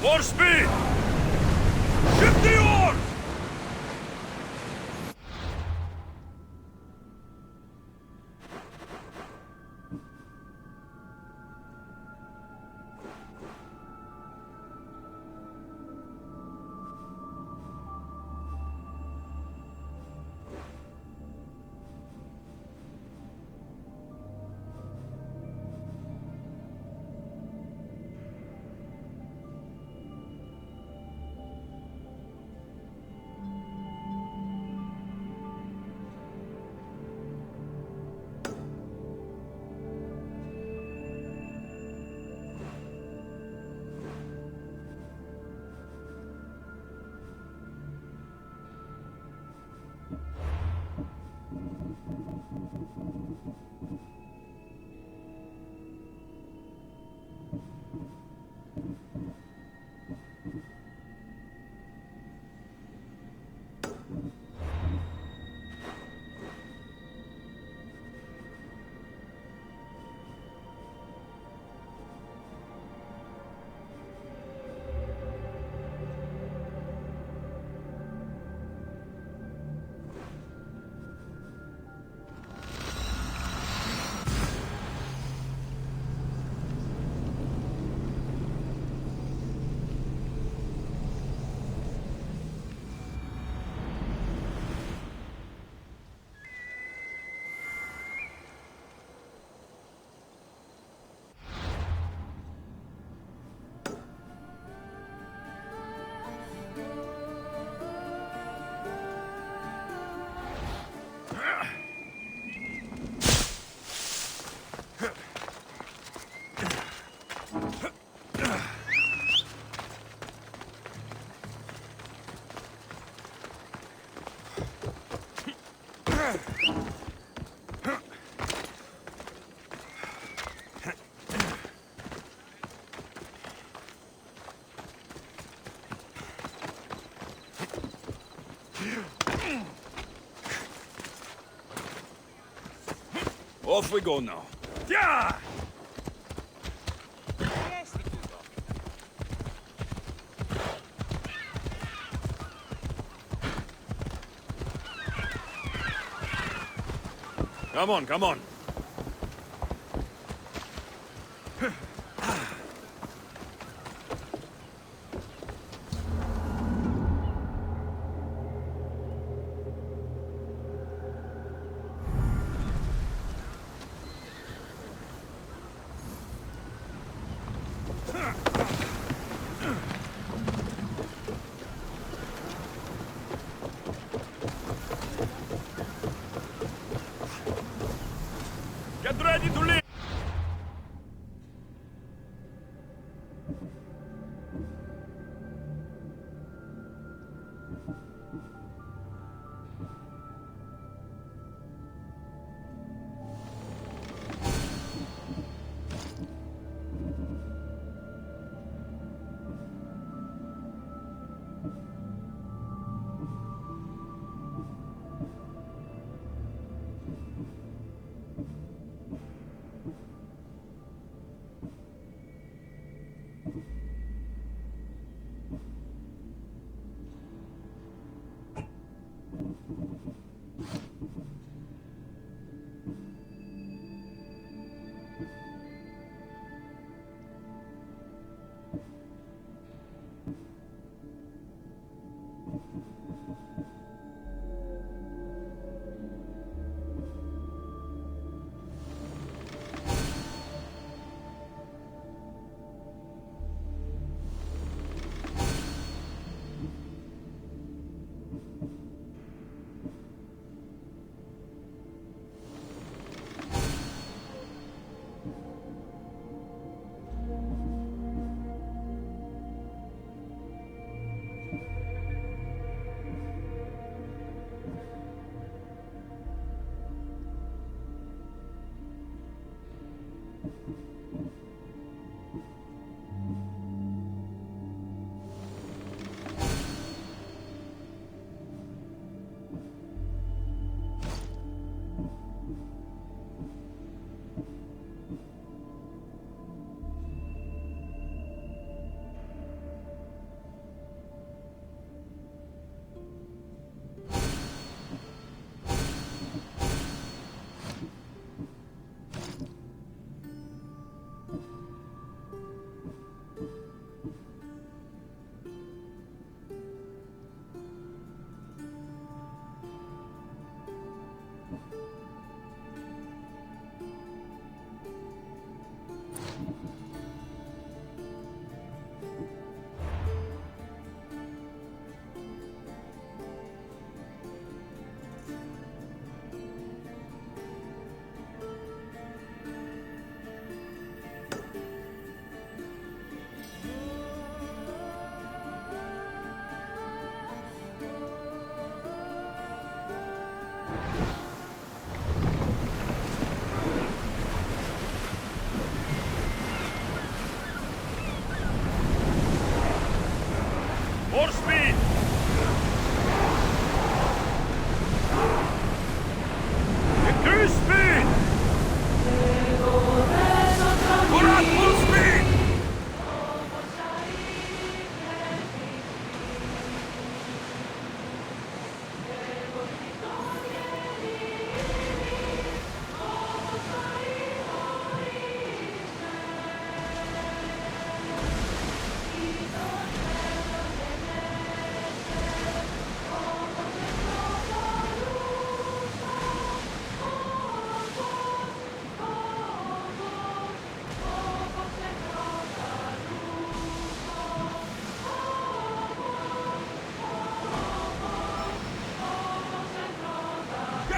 More speed! Shift the oars! Off we go now. Yeah! Come on, come on. Get ready to leave!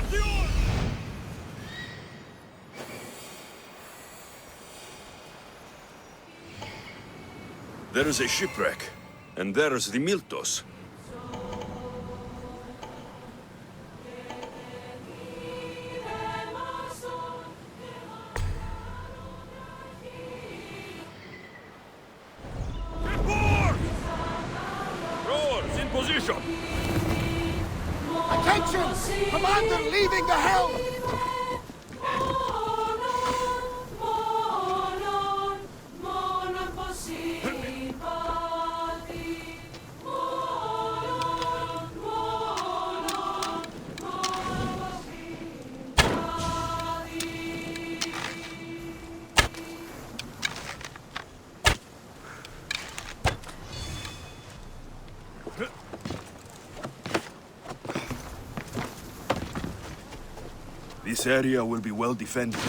Ship the oars! There is a shipwreck, and there's the Miltos. Shipboard! Rowers in position! Attention! Commander leaving the helm! This area will be well defended.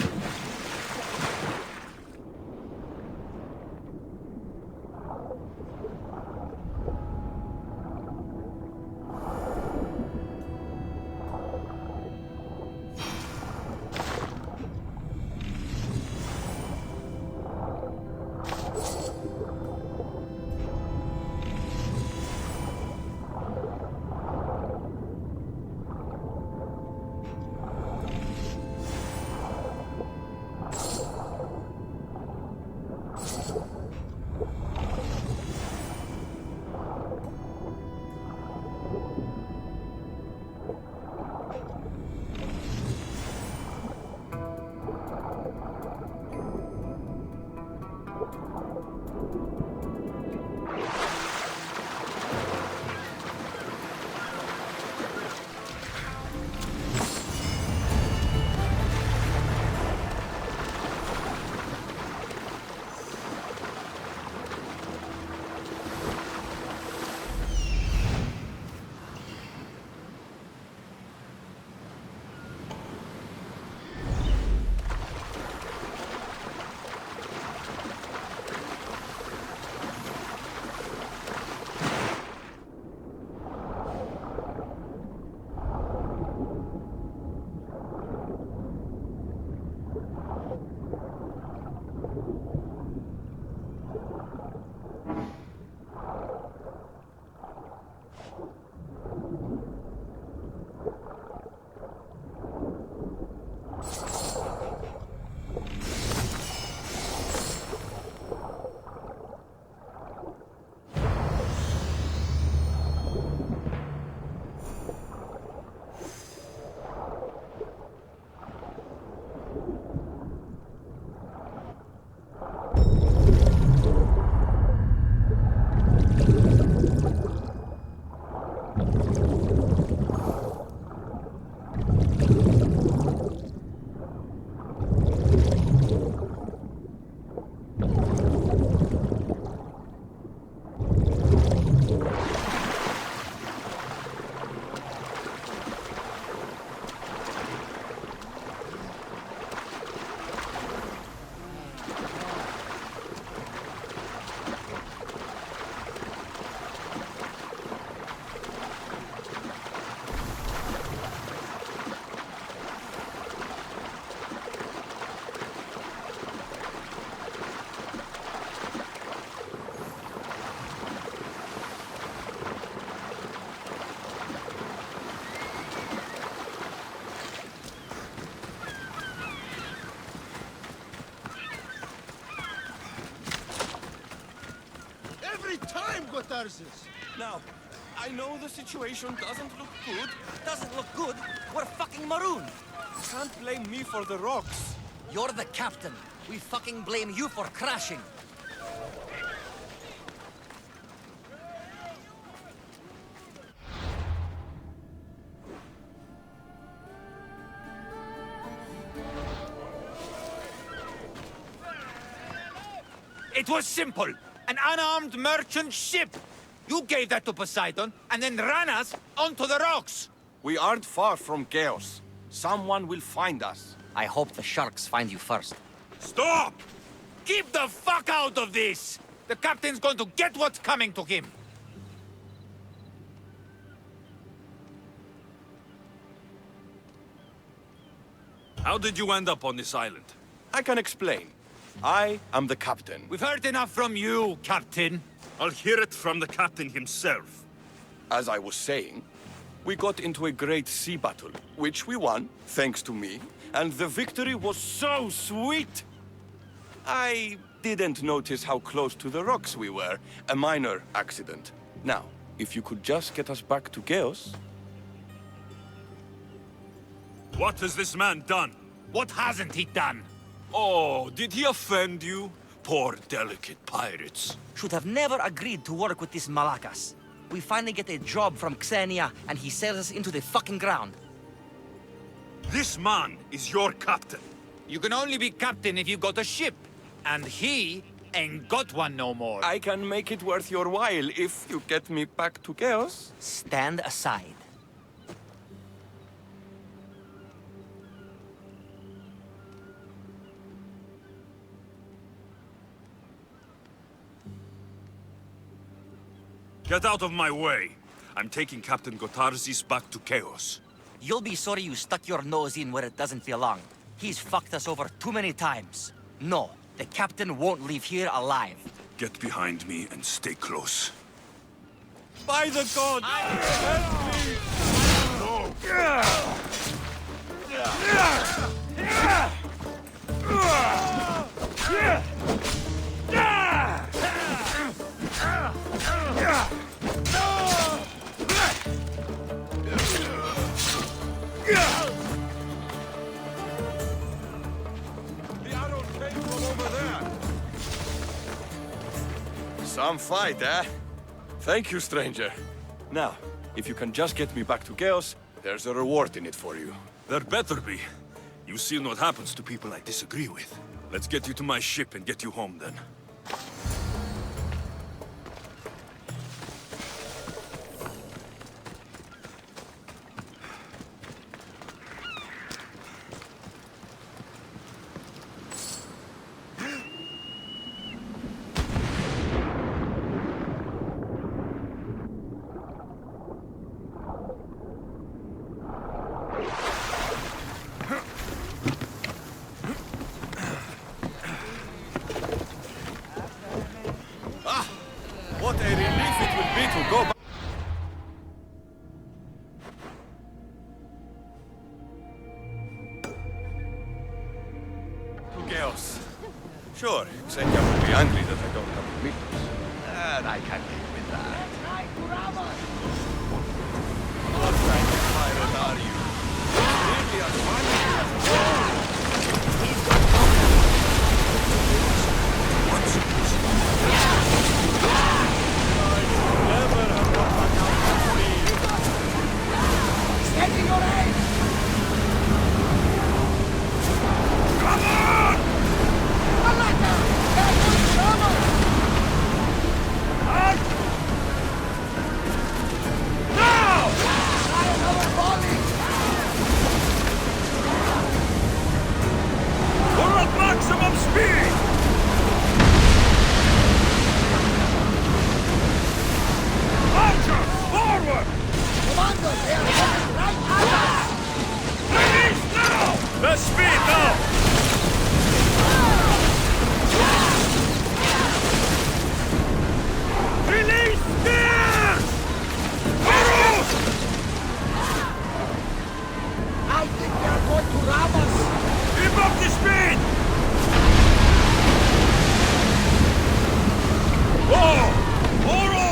Now, I know the situation doesn't look good. Doesn't look good? We're fucking marooned. You can't blame me for the rocks. You're the captain. We fucking blame you for crashing. It was simple. An unarmed merchant ship. You gave that to Poseidon, and then ran us onto the rocks. We aren't far from chaos. Someone will find us. I hope the sharks find you first. Stop! Keep the fuck out of this! The captain's going to get what's coming to him. How did you end up on this island? I can explain. I am the captain. We've heard enough from you, Captain. I'll hear it from the captain himself. As I was saying, we got into a great sea battle, which we won, thanks to me, and the victory was so sweet! I didn't notice how close to the rocks we were. A minor accident. Now, if you could just get us back to Chaos... What has this man done? What hasn't he done? Oh, did he offend you? Poor delicate pirates. Should have never agreed to work with this Malakas. We finally get a job from Xenia, and he sells us into the fucking ground. This man is your captain. You can only be captain if you got a ship. And he ain't got one no more. I can make it worth your while if you get me back to Chaos. Stand aside. Get out of my way. I'm taking Captain Gotarzis back to Chaos. You'll be sorry you stuck your nose in where it doesn't belong. He's fucked us over too many times. No, the captain won't leave here alive. Get behind me and stay close. By the gods! Help me! The arrow came from over there. Some fight, eh? Thank you, stranger. Now, if you can just get me back to Chaos, there's a reward in it for you. There better be. You've seen what happens to people I disagree with. Let's get you to my ship and get you home then. What a relief it will be to go back to Chaos. Sure, Xenia will be angry that I don't have meat. And I can live with that. What kind of pirate are you? Really as funny as Steady your aim! Come on! Malaka! They're going to armor! Now! Try another volley! We're at maximum speed! Archer! Forward! Commander, they are coming right at us! Release now! Less speed now! Release spears! Arrows! I think they are going to ram us! Keep up the speed! Whoa! Oro!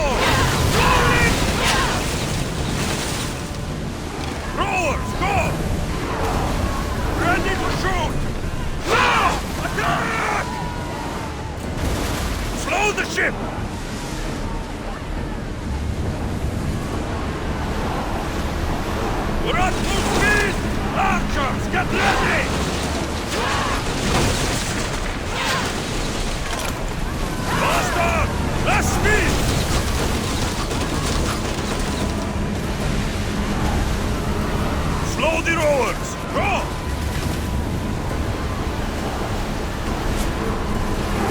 Rolling! Rowers, go! Ready to shoot! Now! Attack! Slow the ship! We're at full speed! Archers, get ready! Faster! Less speed! Slow the rowers! Go!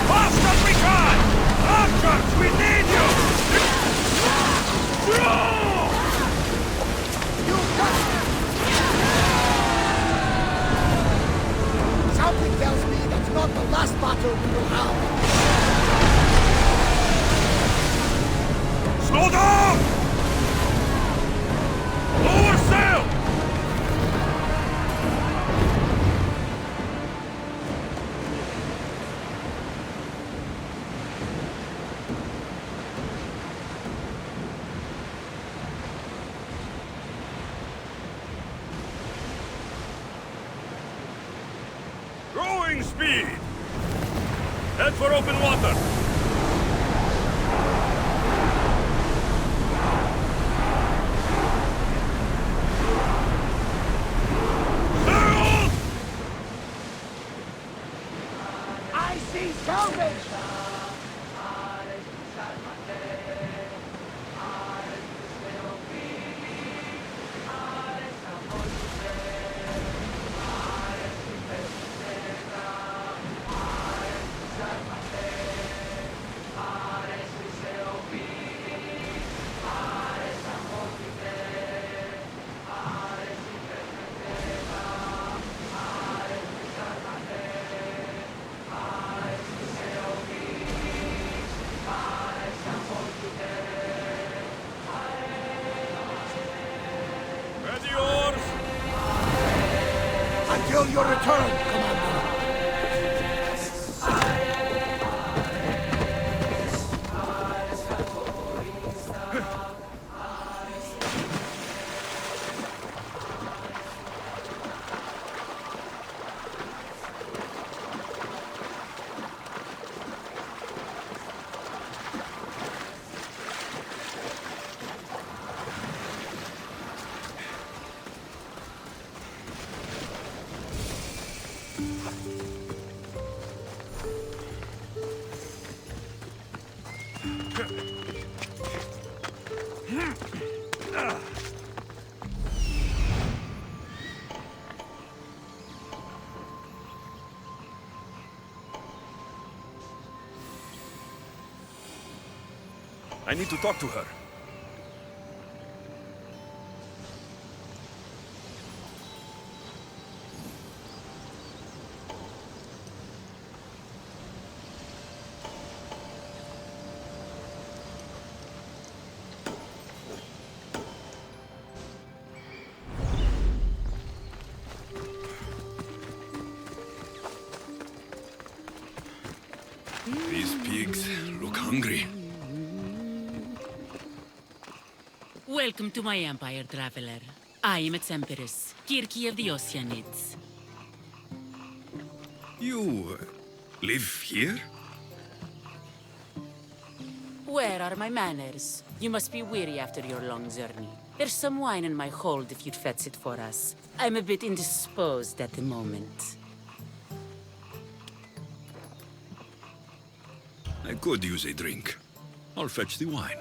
Fast as we can! Archers, we need you! Throw! You got it! not the last battle we will have. Slow down! Lower sail! Rowing speed! Head for open water! Sail! I see salvation! Ready oars! Until your return, Commander. I need to talk to her. These pigs look hungry. Welcome to my empire, traveler. I am its empress, Kirki of the Oceanids. You live here? Where are my manners? You must be weary after your long journey. There's some wine in my hold if you'd fetch it for us. I'm a bit indisposed at the moment. I could use a drink. I'll fetch the wine.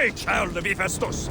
way, child of Hephaestus!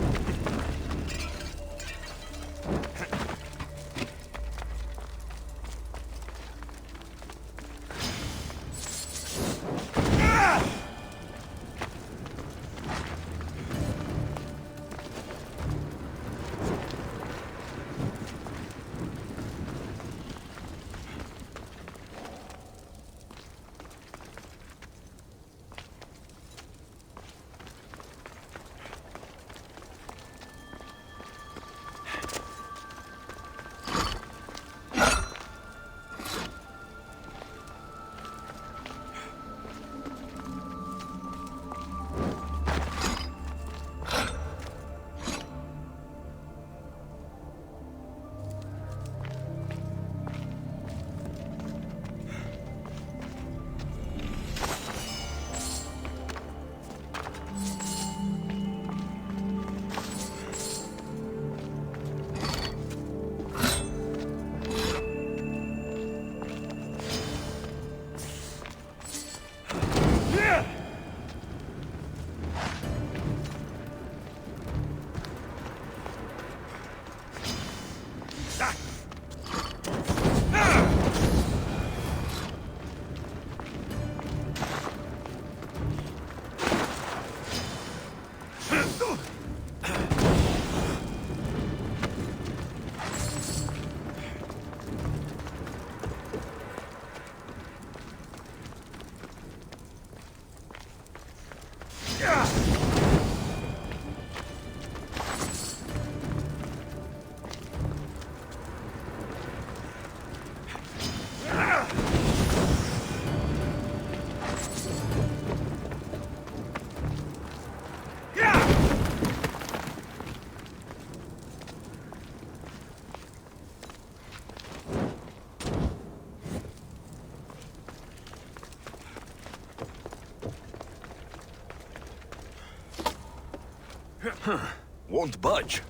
Won't budge.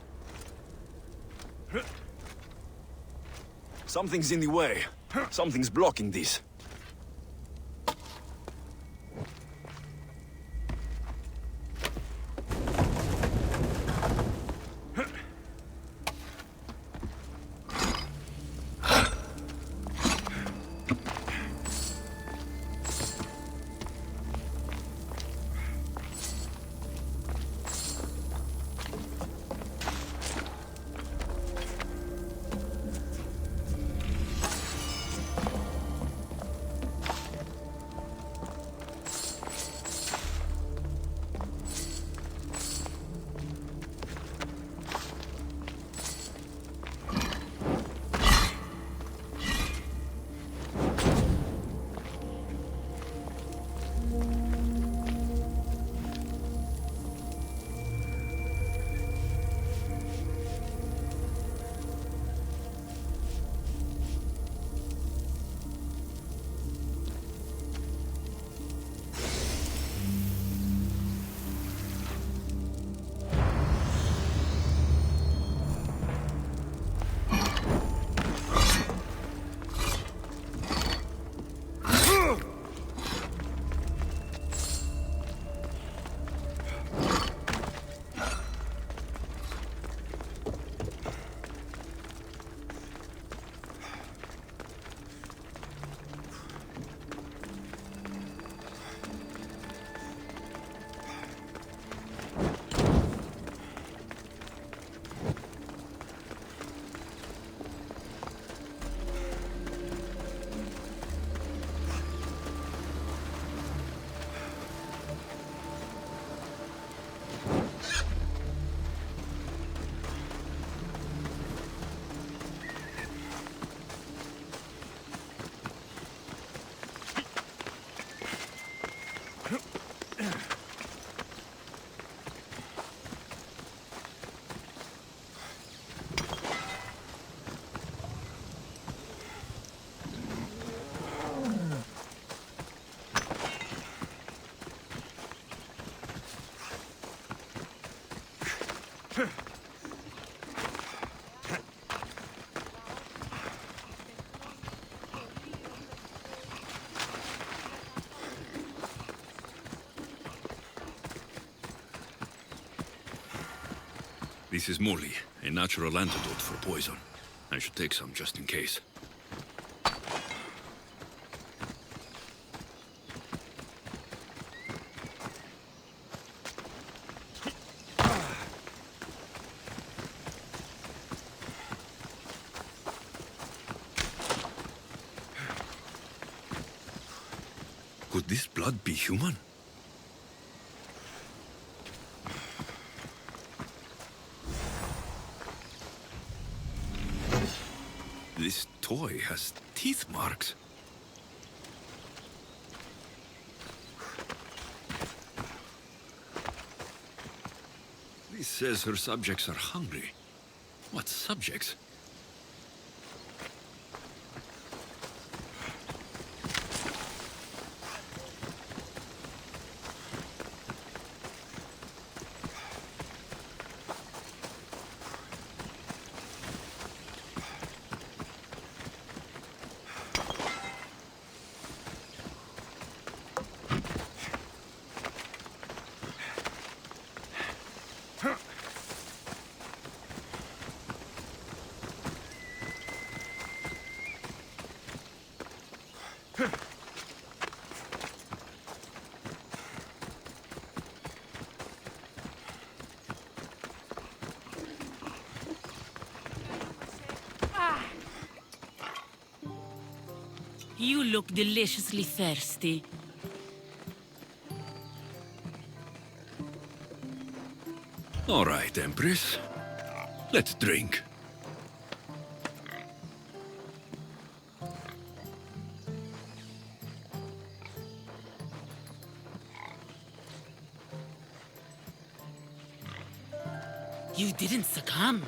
Something's in the way. Something's blocking this. This is Molly, a natural antidote for poison. I should take some just in case. Could this blood be human? This toy has teeth marks. This says her subjects are hungry. What subjects? You look deliciously thirsty. All right, Empress. Let's drink. You didn't succumb.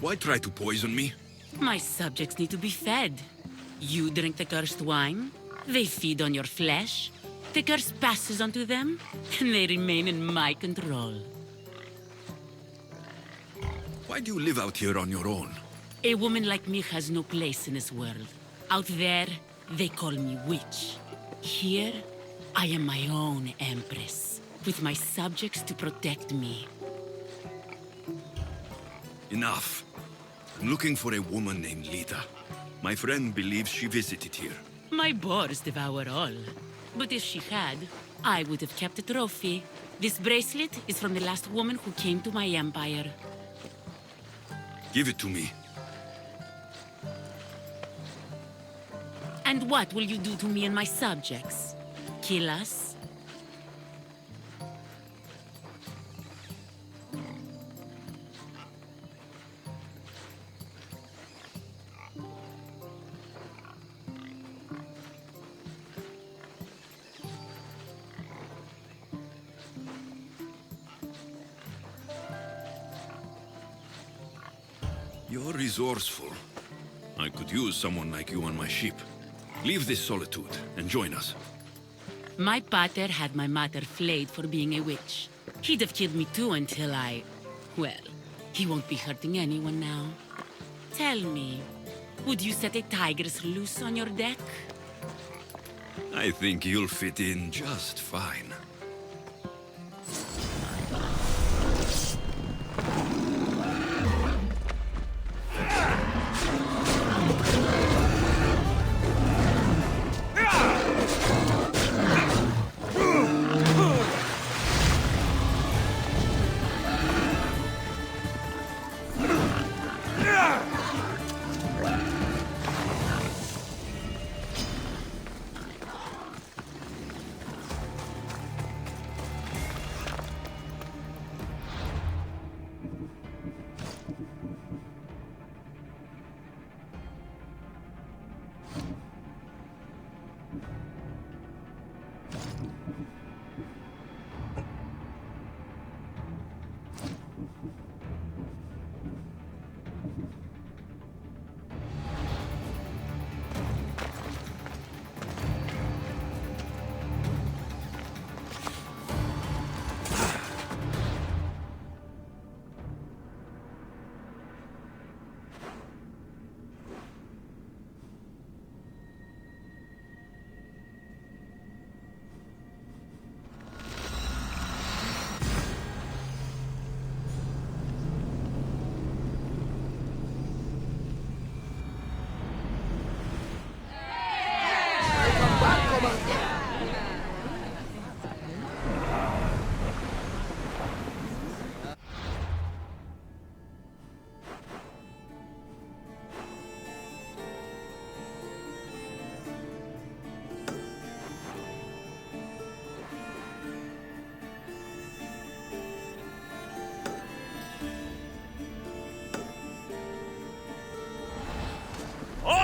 Why try to poison me? My subjects need to be fed. You drink the cursed wine, they feed on your flesh, the curse passes on to them, and they remain in my control. Why do you live out here on your own? A woman like me has no place in this world. Out there, they call me witch. Here, I am my own empress, with my subjects to protect me. Enough. I'm looking for a woman named Lita. My friend believes she visited here. My boars devour all. But if she had, I would have kept a trophy. This bracelet is from the last woman who came to my empire. Give it to me. And what will you do to me and my subjects? Kill us? You're resourceful. I could use someone like you on my ship. Leave this solitude and join us. My pater had my mother flayed for being a witch. He'd have killed me too until well, he won't be hurting anyone now. Tell me, would you set a tigress loose on your deck? I think you'll fit in just fine.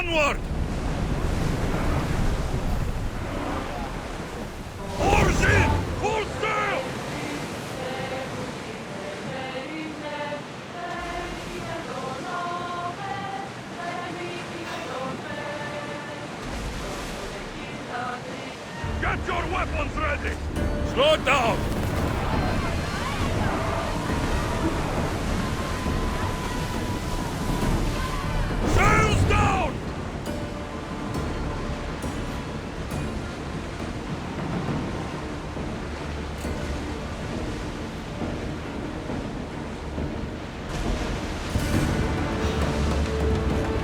Onward! Oars in! Full sail! Get your weapons ready! Slow down! Sails down!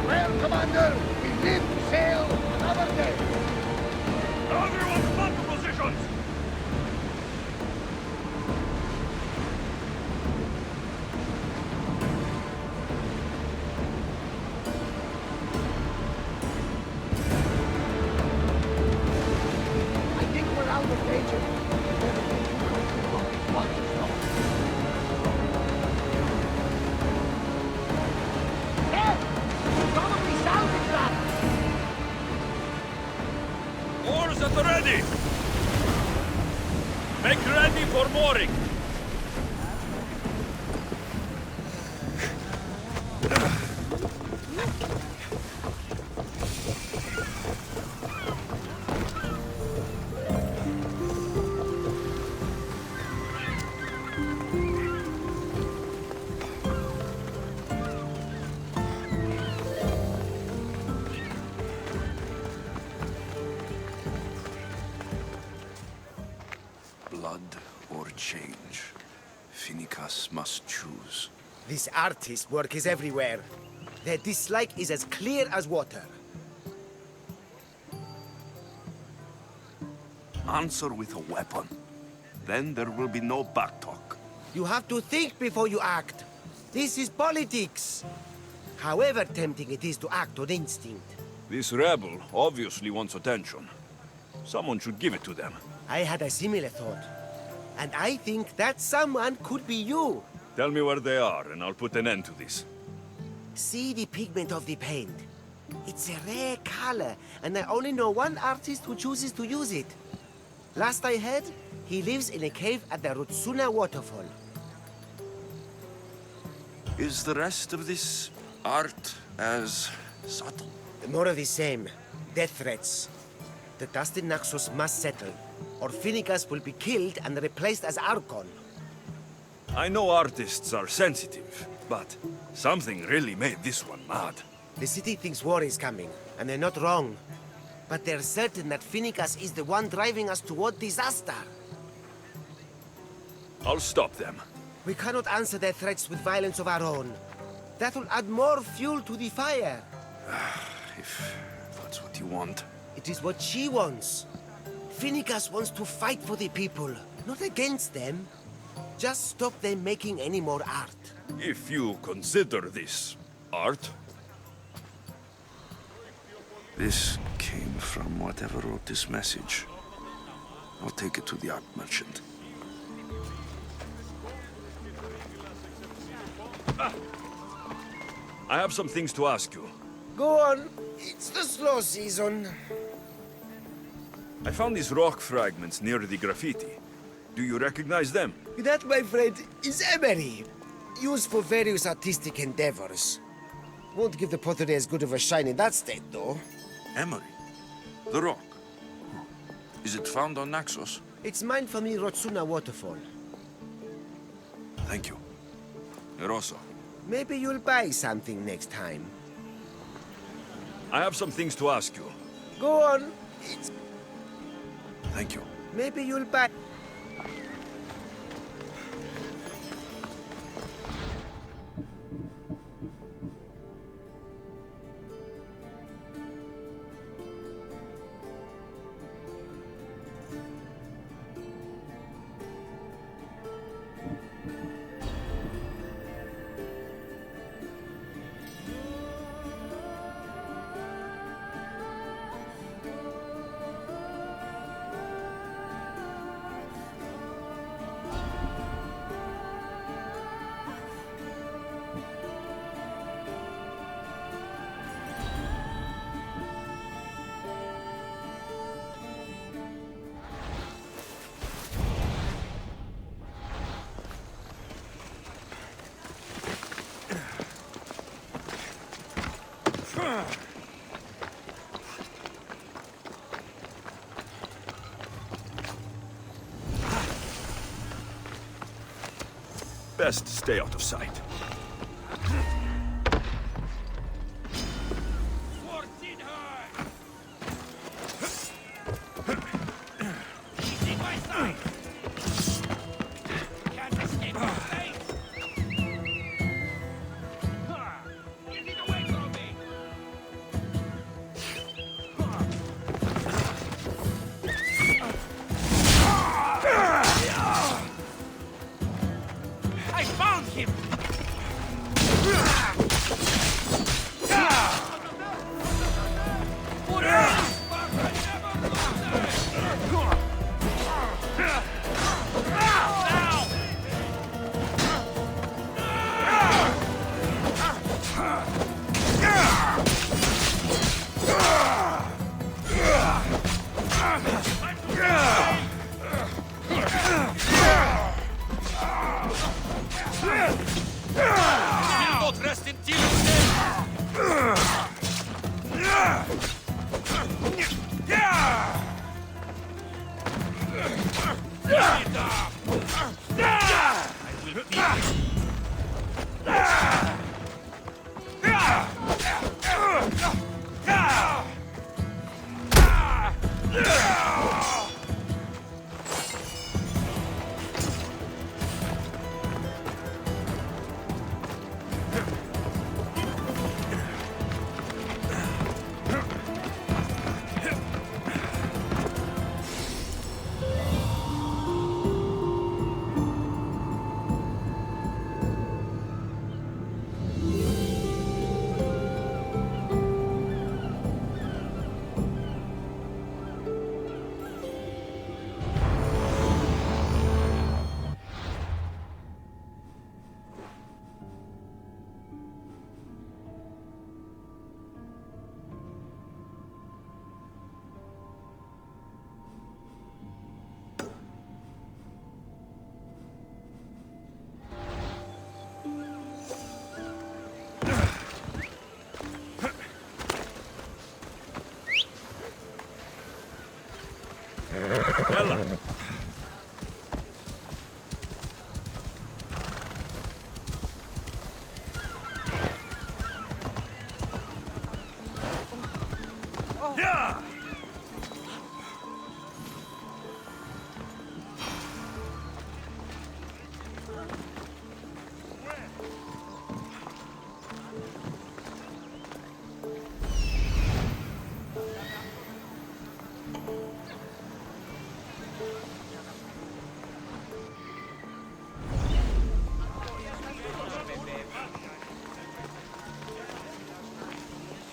Well, Commander, we live to sail another day. Everyone stand to positions! I think we're out of danger. Hey! Probably salvage that! Oars at the ready! Make ready for mooring! Blood or change? Finicus must choose. This artist work is everywhere. Their dislike is as clear as water. Answer with a weapon. Then there will be no backtalk. You have to think before you act. This is politics. However tempting it is to act on instinct. This rebel obviously wants attention. Someone should give it to them. I had a similar thought. And I think that someone could be you. Tell me where they are, and I'll put an end to this. See the pigment of the paint. It's a rare color, and I only know one artist who chooses to use it. Last I heard, he lives in a cave at the Rutsuna waterfall. Is the rest of this art as subtle? More of the same. Death threats. The dust in Naxos must settle, or Finicus will be killed and replaced as Archon. I know artists are sensitive, but something really made this one mad. The city thinks war is coming, and they're not wrong. But they're certain that Finicus is the one driving us toward disaster. I'll stop them. We cannot answer their threats with violence of our own. That will add more fuel to the fire. If that's what you want. It is what she wants. Finicus wants to fight for the people, not against them. Just stop them making any more art. If you consider this art, This came from whatever wrote this message. I'll take it to the art merchant. I have some things to ask you. Go on. It's the slow season. I found these rock fragments near the graffiti. Do you recognize them? That, my friend, is emery. Used for various artistic endeavors. Won't give the pottery as good of a shine in that state, though. Emery. The rock. Is it found on Naxos? It's mined from the Rotsuna waterfall. Thank you. Eroso. Maybe you'll buy something next time. I have some things to ask you. Go on. It's... Thank you. Maybe you'll buy... Best stay out of sight. Easy, my side! Can't escape my fate! Get it away from me! I found him! Will not rest until it's dead!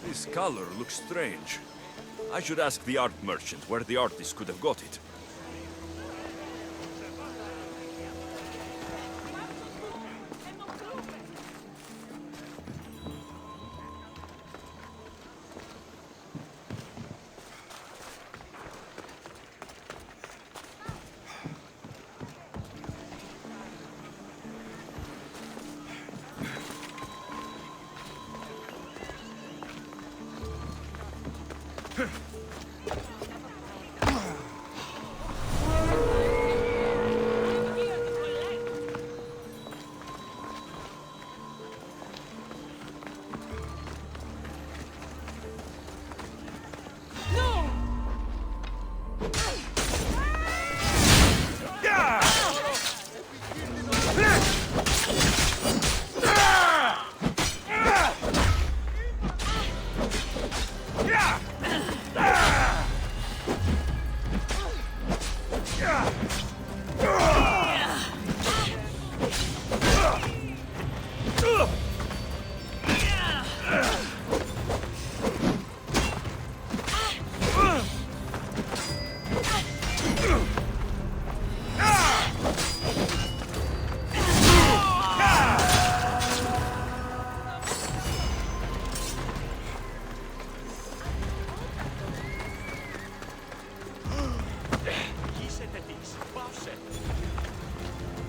This color looks strange. I should ask the art merchant where the artist could have got it.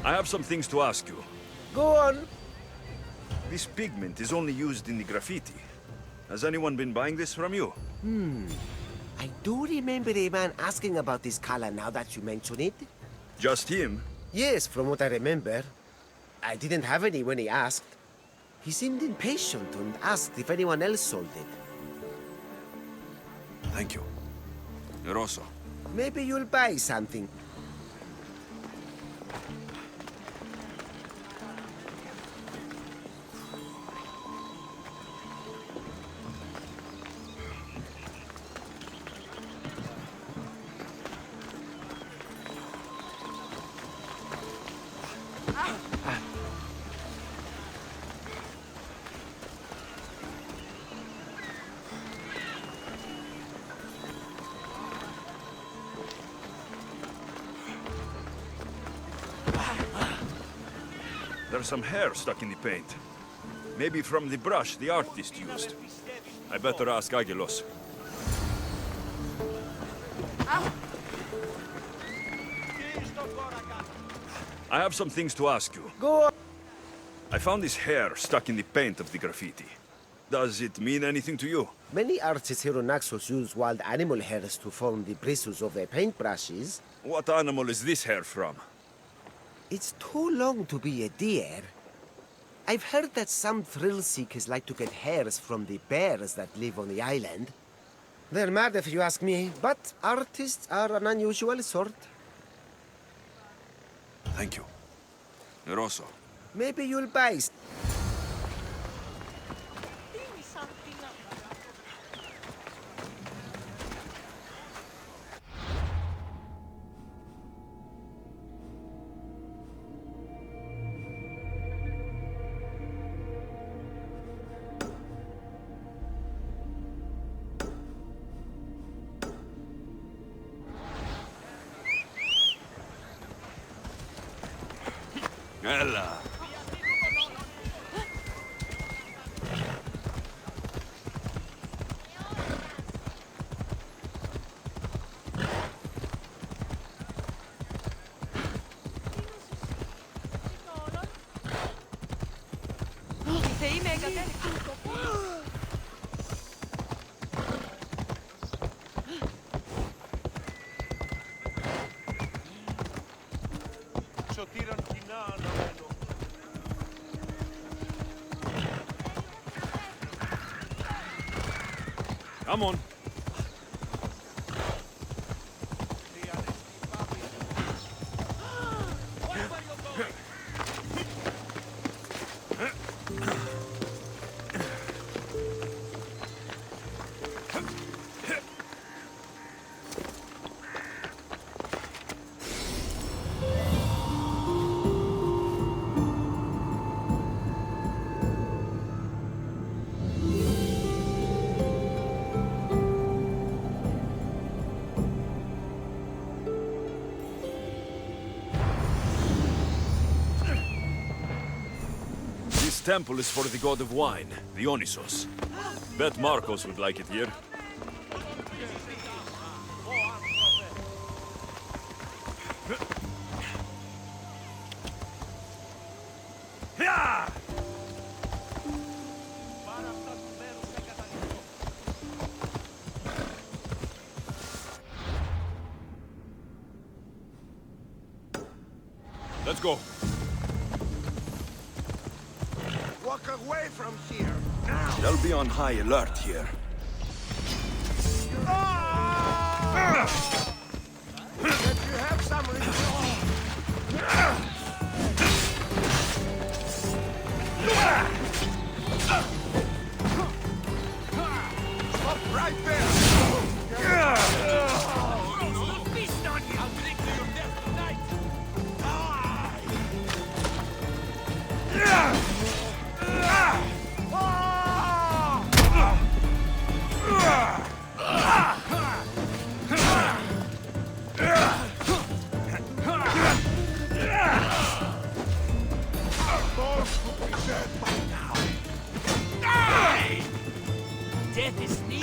I have some things to ask you. Go on. This pigment is only used in the graffiti. Has anyone been buying this from you? I do remember a man asking about this color now that you mention it. Just him? Yes, from what I remember. I didn't have any when he asked. He seemed impatient and asked if anyone else sold it. Thank you. Eroso. Maybe you'll buy something. There's some hair stuck in the paint. Maybe from the brush the artist used. I better ask Agilos. I have some things to ask you. Go on. I found this hair stuck in the paint of the graffiti. Does it mean anything to you? Many artists here on Naxos use wild animal hairs to form the bristles of their paintbrushes. What animal is this hair from? It's too long to be a deer. I've heard that some thrill seekers like to get hairs from the bears that live on the island. They're mad if you ask me, but artists are an unusual sort. Thank you. Eroso. Maybe you'll buy. Ella. Come on. This temple is for the god of wine, Dionysos. Bet Marcos would like it here. Let's go. Walk away from here, now! They'll be on high alert here. If you have some Stop right there! Feast on you! I'll drink to your death tonight! Death is near.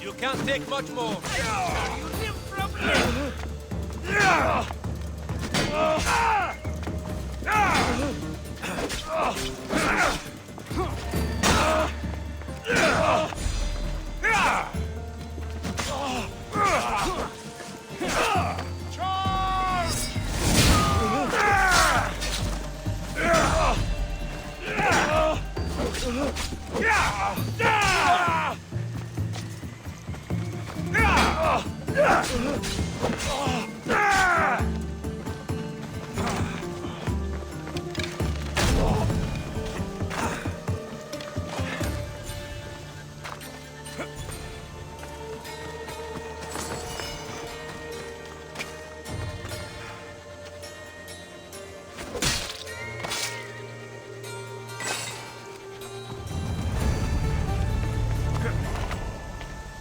You can't take much more.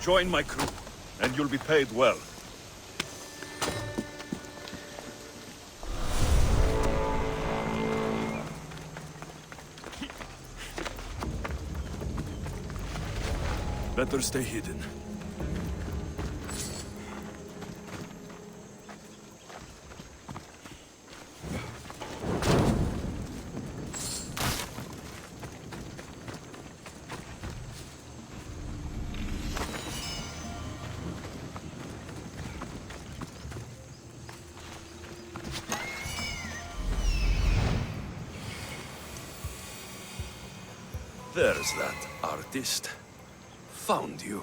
Join my crew, and you'll be paid well. Better stay hidden. There's that artist. Found you.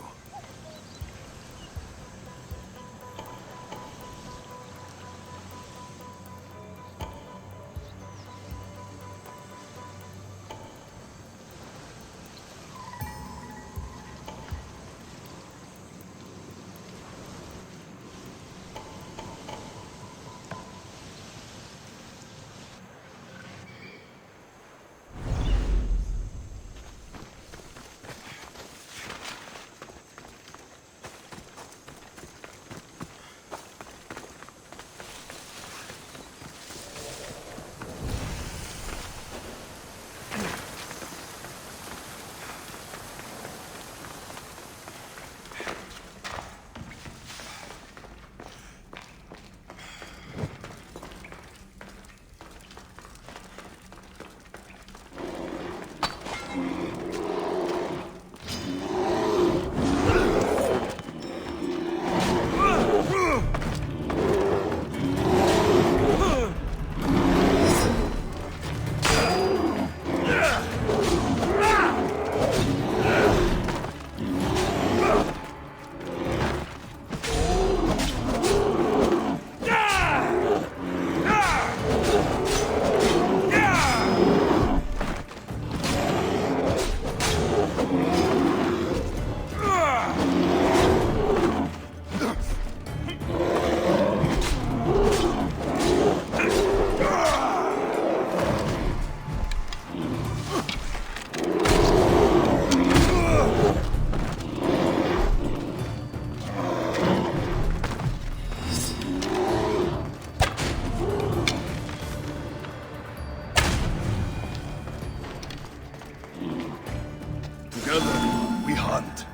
Together, we hunt.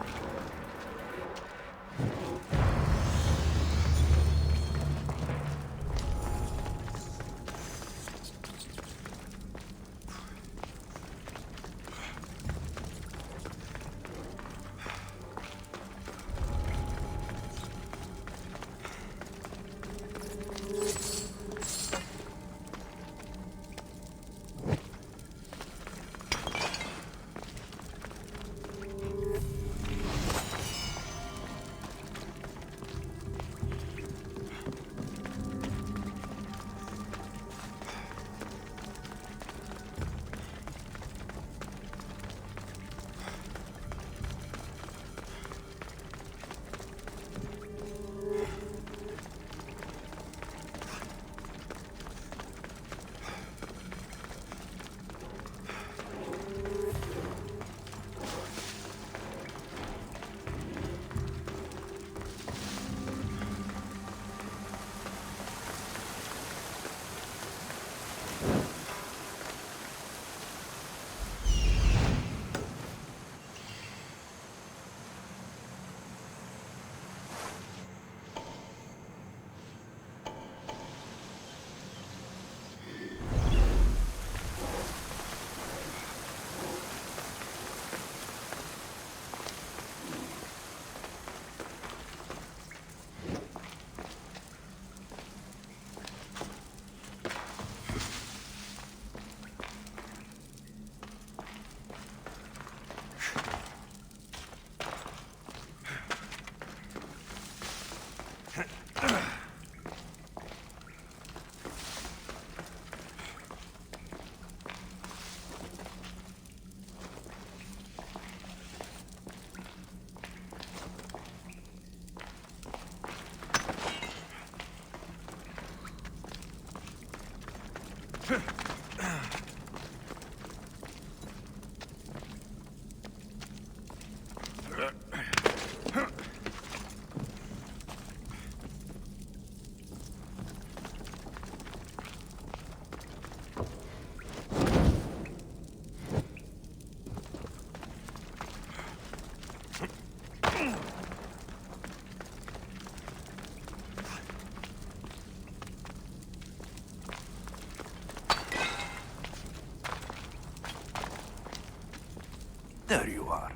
There you are.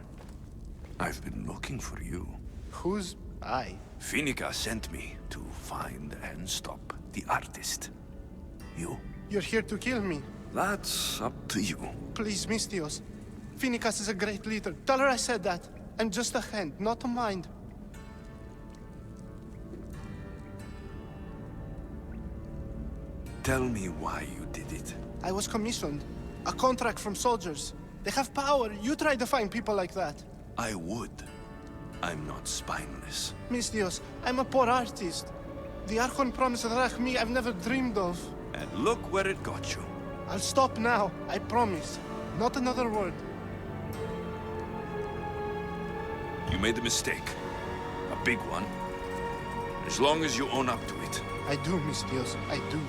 I've been looking for you. Who's I? Finica sent me to find and stop the artist. You? You're here to kill me. That's up to you. Please, Mistios. Finicas is a great leader. Tell her I said that. I'm just a hand, not a mind. Tell me why you did it. I was commissioned. A contract from soldiers. They have power. You try to find people like that. I would. I'm not spineless. Mistios, I'm a poor artist. The Archon promised Rachmi I've never dreamed of. And look where it got you. I'll stop now, I promise. Not another word. You made a mistake. A big one. As long as you own up to it. I do, Mistios, I do.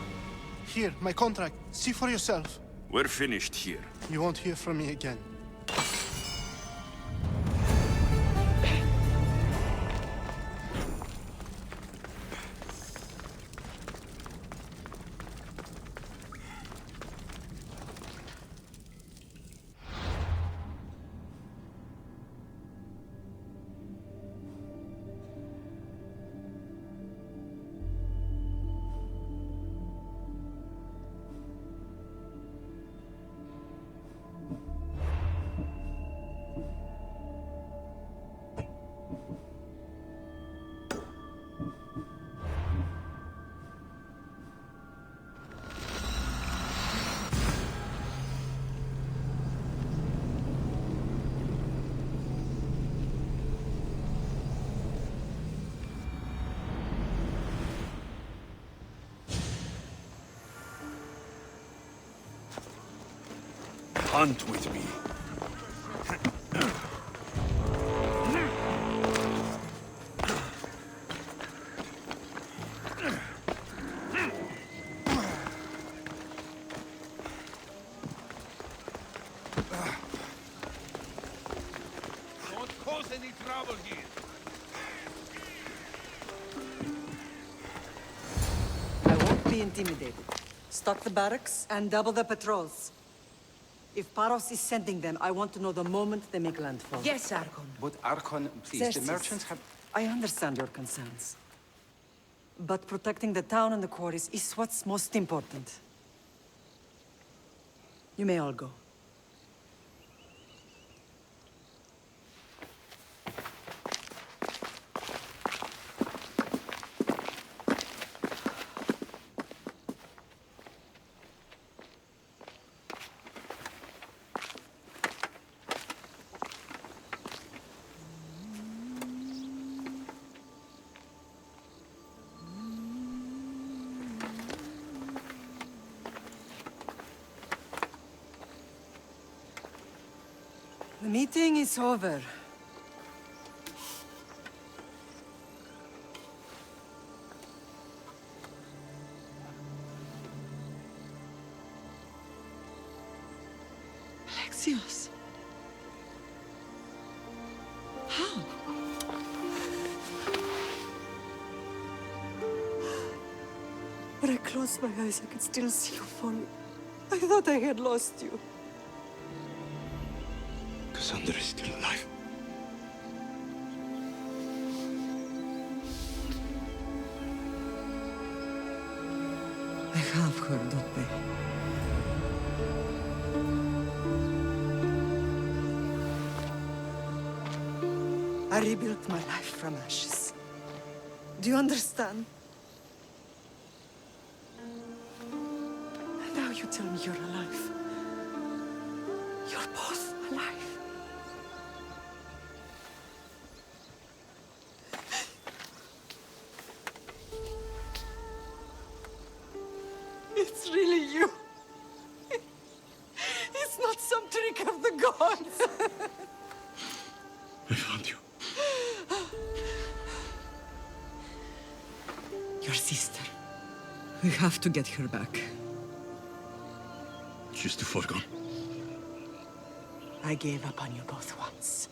Here, my contract. See for yourself. We're finished here. You won't hear from me again. Hunt with me. Don't cause any trouble here. I won't be intimidated. Stock the barracks and double the patrols. If Paros is sending them, I want to know the moment they make landfall. Yes, Archon. But Archon, please, Xerxes, the merchants have... I understand your concerns. But protecting the town and the quarries is what's most important. You may all go. The meeting is over. Alexios. How? When I closed my eyes, I could still see you falling. I thought I had lost you. Cassandra is still alive. I have heard that day. I rebuilt my life from ashes. Do you understand? And now you tell me you're alive. You're both alive. It's really you. It's not some trick of the gods. I found you. Your sister. We have to get her back. She's too far gone. I gave up on you both once.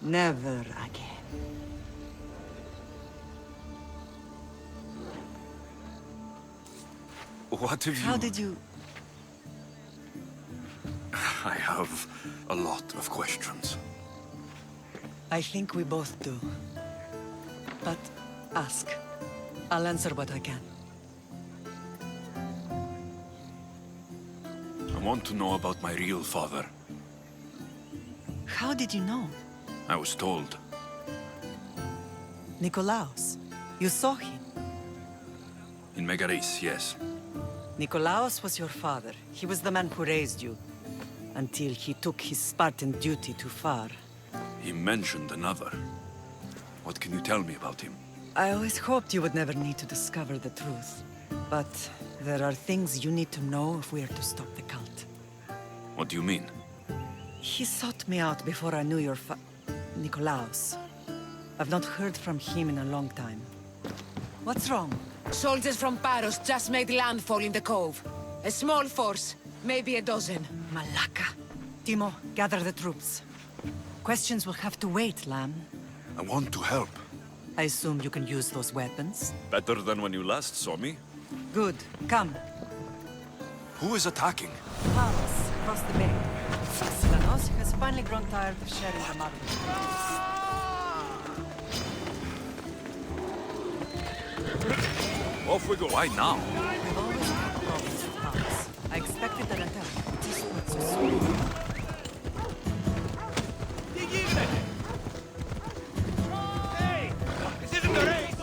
Never again. What have you... How did you... I have have a lot of questions. I think we both do. But ask. I'll answer what I can. I want to know about my real father. How did you know? I was told. Nikolaos. You saw him. In Megaris, yes. Nikolaos was your father. He was the man who raised you. Until he took his Spartan duty too far. He mentioned another. What can you tell me about him? I always hoped you would never need to discover the truth. But there are things you need to know if we are to stop the cult. What do you mean? He sought me out before I knew your Nikolaos. I've not heard from him in a long time. What's wrong? Soldiers from Paros just made landfall in the cove. A small force, maybe a dozen. Malaka. Timo, gather the troops. Questions will have to wait, Lamb. I want to help. I assume you can use those weapons? Better than when you last saw me. Good. Come. Who is attacking? Paros, across the bay. Silanos has finally grown tired of sharing the mother. Off we go. Why now? We've always had problems with Paros. I expected an attack, just not so soon. Hey! This isn't the race!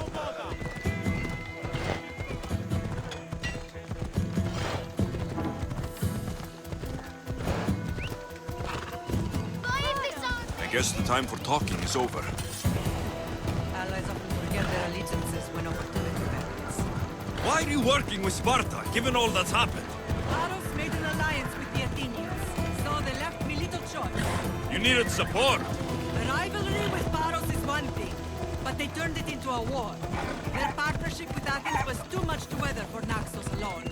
I guess the time for talking is over. Allies often forget their allegiances when opportunity happens. Why are you working with Sparta, given all that's happened? Paros made an alliance with the Athenians, so they left me little choice. You needed support. The rivalry with Paros is one thing, but they turned it into a war. Their partnership with Athens was too much to weather for Naxos alone.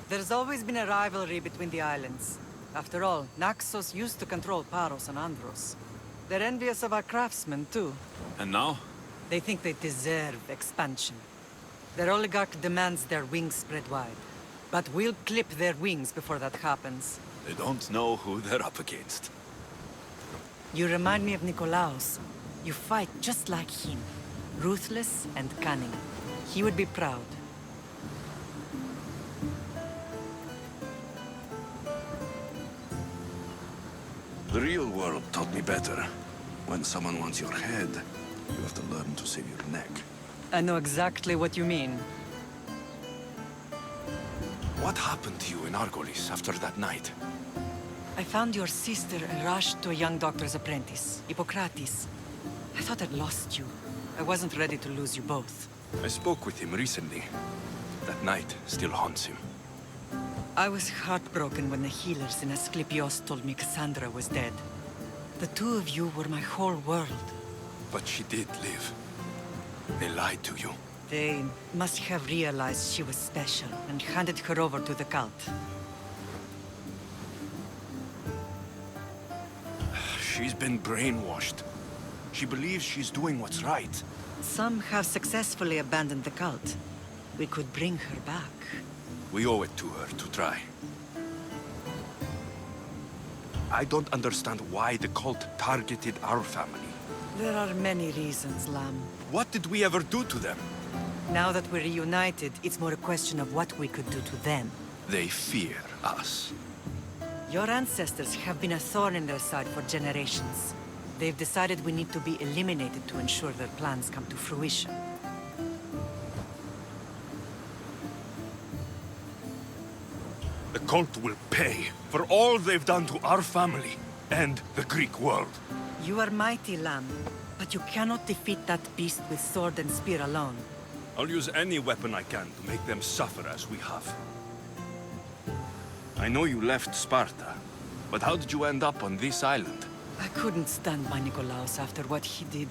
There's always been a rivalry between the islands. After all, Naxos used to control Paros and Andros. They're envious of our craftsmen, too. And now? They think they deserve expansion. Their oligarch demands their wings spread wide. But we'll clip their wings before that happens. They don't know who they're up against. You remind me of Nikolaos. You fight just like him. Ruthless and cunning. He would be proud. The real world taught me better. When someone wants your head, you have to learn to save your neck. I know exactly what you mean. What happened to you in Argolis after that night? I found your sister and rushed to a young doctor's apprentice, Hippocrates. I thought I'd lost you. I wasn't ready to lose you both. I spoke with him recently. That night still haunts him. I was heartbroken when the healers in Asclepios told me Cassandra was dead. The two of you were my whole world. But she did live. They lied to you. They must have realized she was special and handed her over to the cult. She's been brainwashed. She believes she's doing what's right. Some have successfully abandoned the cult. We could bring her back. We owe it to her to try. I don't understand why the cult targeted our family. There are many reasons, Lamb. What did we ever do to them? Now that we're reunited, it's more a question of what we could do to them. They fear us. Your ancestors have been a thorn in their side for generations. They've decided we need to be eliminated to ensure their plans come to fruition. The cult will pay for all they've done to our family and the Greek world. You are mighty, Lamb, but you cannot defeat that beast with sword and spear alone. I'll use any weapon I can to make them suffer as we have. I know you left Sparta, but how did you end up on this island? I couldn't stand by Nikolaos after what he did.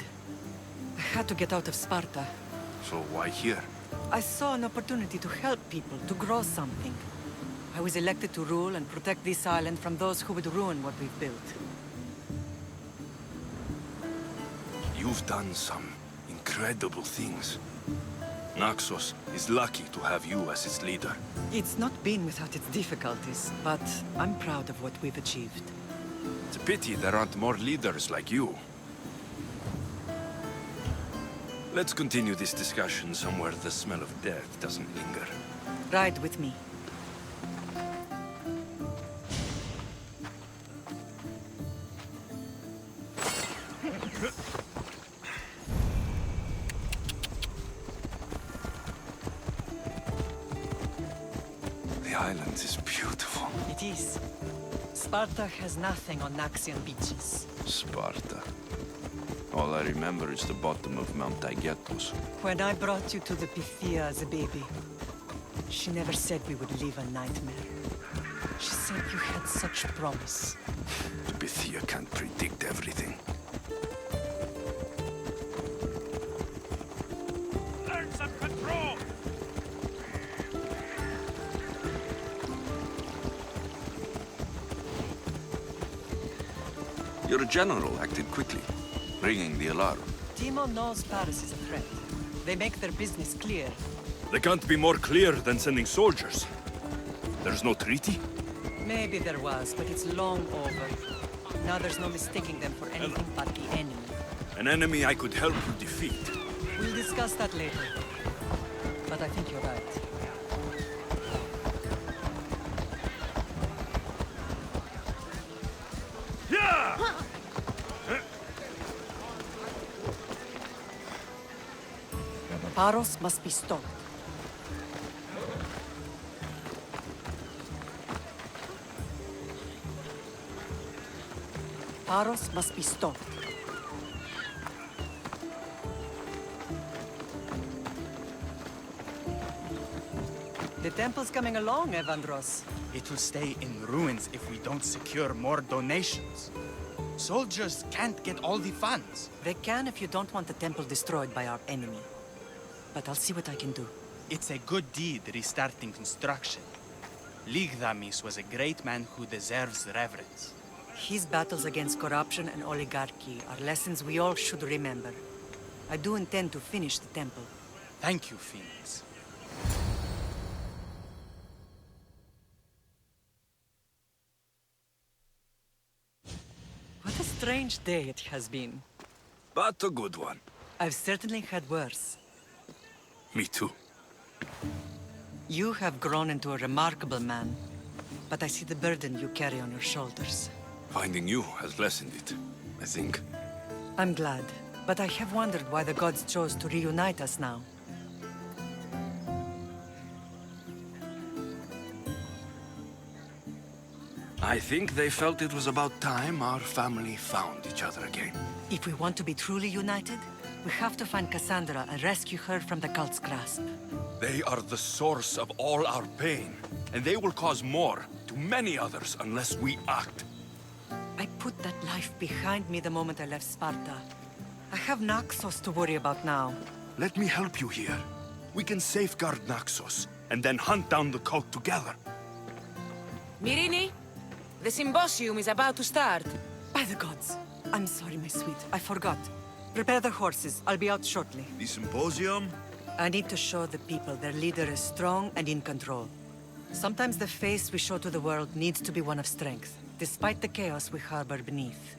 I had to get out of Sparta. So why here? I saw an opportunity to help people, to grow something. I was elected to rule and protect this island from those who would ruin what we've built. You've done some incredible things. Naxos is lucky to have you as its leader. It's not been without its difficulties, but I'm proud of what we've achieved. It's a pity there aren't more leaders like you. Let's continue this discussion somewhere the smell of death doesn't linger. Ride with me. The island is beautiful. It is. Sparta has nothing on Naxian beaches. Sparta. All I remember is the bottom of Mount Taygetos. When I brought you to the Pythia as a baby, she never said we would live a nightmare. She said you had such promise. The Pythia can't predict everything. Learn some control! Your general acted quickly, ringing the alarm. Timo knows Paris is a threat. They make their business clear. They can't be more clear than sending soldiers. There's no treaty? Maybe there was, but it's long over. Now there's no mistaking them for anything but the enemy. An enemy I could help you defeat. We'll discuss that later. But I think you're right. Paros must be stopped. Paros must be stopped. The temple's coming along, Evandros. It will stay in ruins if we don't secure more donations. Soldiers can't get all the funds. They can if you don't want the temple destroyed by our enemy. But I'll see what I can do. It's a good deed restarting construction. Ligdamis was a great man who deserves reverence. His battles against corruption and oligarchy are lessons we all should remember. I do intend to finish the temple. Thank you, Phoenix. What a strange day it has been. But a good one. I've certainly had worse. Me too. You have grown into a remarkable man, but I see the burden you carry on your shoulders. Finding you has lessened it, I think. I'm glad, but I have wondered why the gods chose to reunite us now. I think they felt it was about time our family found each other again. If we want to be truly united, we have to find Cassandra and rescue her from the cult's grasp. They are the source of all our pain, and they will cause more to many others unless we act. I put that life behind me the moment I left Sparta. I have Naxos to worry about now. Let me help you here. We can safeguard Naxos, and then hunt down the cult together. Myrrine, the symposium is about to start. By the gods. I'm sorry, my sweet. I forgot. Prepare the horses. I'll be out shortly. The symposium? I need to show the people their leader is strong and in control. Sometimes the face we show to the world needs to be one of strength, despite the chaos we harbor beneath.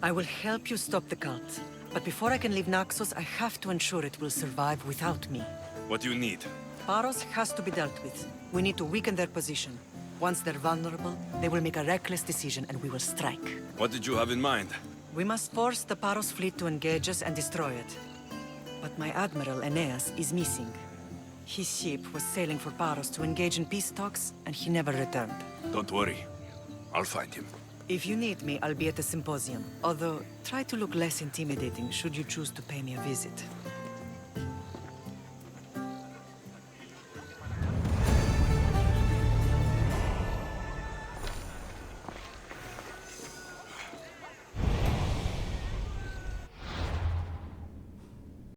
I will help you stop the cult, but before I can leave Naxos, I have to ensure it will survive without me. What do you need? Paros has to be dealt with. We need to weaken their position. Once they're vulnerable, they will make a reckless decision and we will strike. What did you have in mind? We must force the Paros fleet to engage us and destroy it. But my admiral, Aeneas, is missing. His ship was sailing for Paros to engage in peace talks, and he never returned. Don't worry. I'll find him. If you need me, I'll be at the symposium. Although, try to look less intimidating should you choose to pay me a visit.